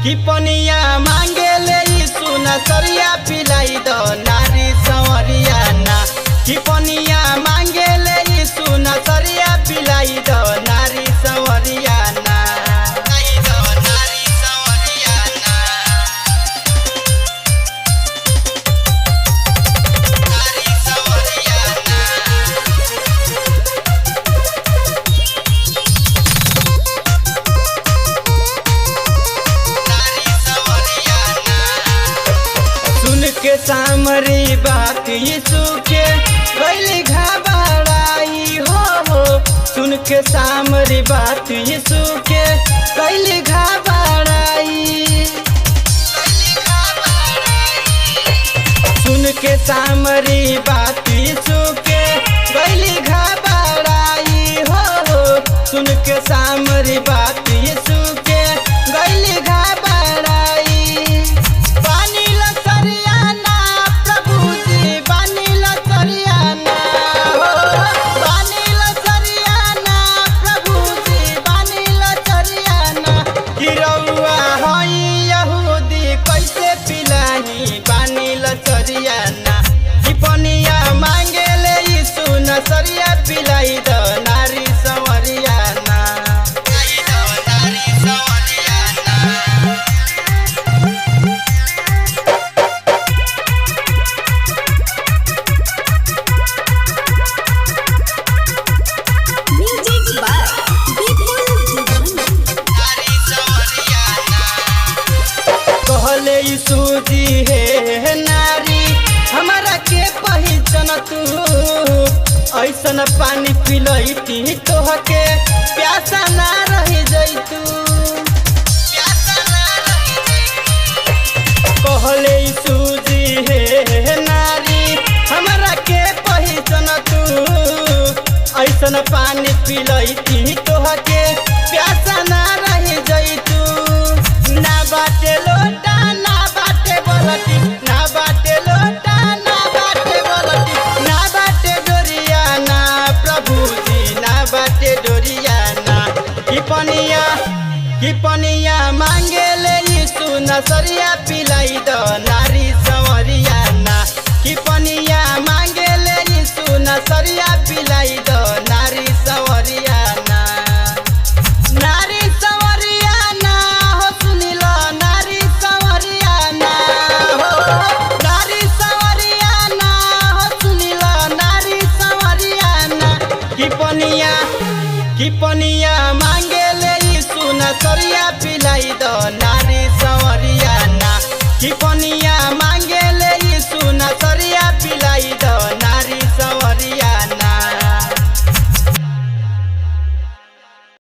कि पनिया मांगे ले सुन सरिया पिलाई दो नारी संवरिया ना। कि पनिया मांगे ले सुन सरिया पिलाई दो नारी संवरिया ना। के सामरी बात यीशु के गैली घबराई हो। सुन के सामरी बात यीशु के गैली घबराई। सुन के सामरी बात यीशु के गैली घबराई हो। सुन के सामरी बात यीशु के गैली घबराई। कि पनिया मांगे ले सुन सरिया पिलाई दो नारी संवरिया ना। कहले यीशु जी हे नारी हमारा के पहचान तू। ऐसन पानी पिलैती तोहके प्यासा ना रह जैतू। कहले यीशु जी हे नारी हमारा के पहचान तू। ऐसन पानी पिलैती तोहके प्यासा ना रह जैतू। ना बाटे लोटा ना बाटे बलटी, ना बाटे लोटा ना बाटे बलटी, ना बाटे डोरिया ना प्रभु जी ना बाटे डोरिया ना। कि पनिया मांगे ले सुन सरिया पिलाई दो नारी संवरिया ना। कि पनिया मांगे ले सुन सरिया पिलाई दो नारी संवरिया ना। नारी संवरिया ना हो सुनिलो नारी संवरिया ना हो। नारी संवरिया ना हो सुनिलो नारी संवरिया ना। कि पनिया मांगे ले सुन सरिया पिलाई दो नारी संवरिया ना। कि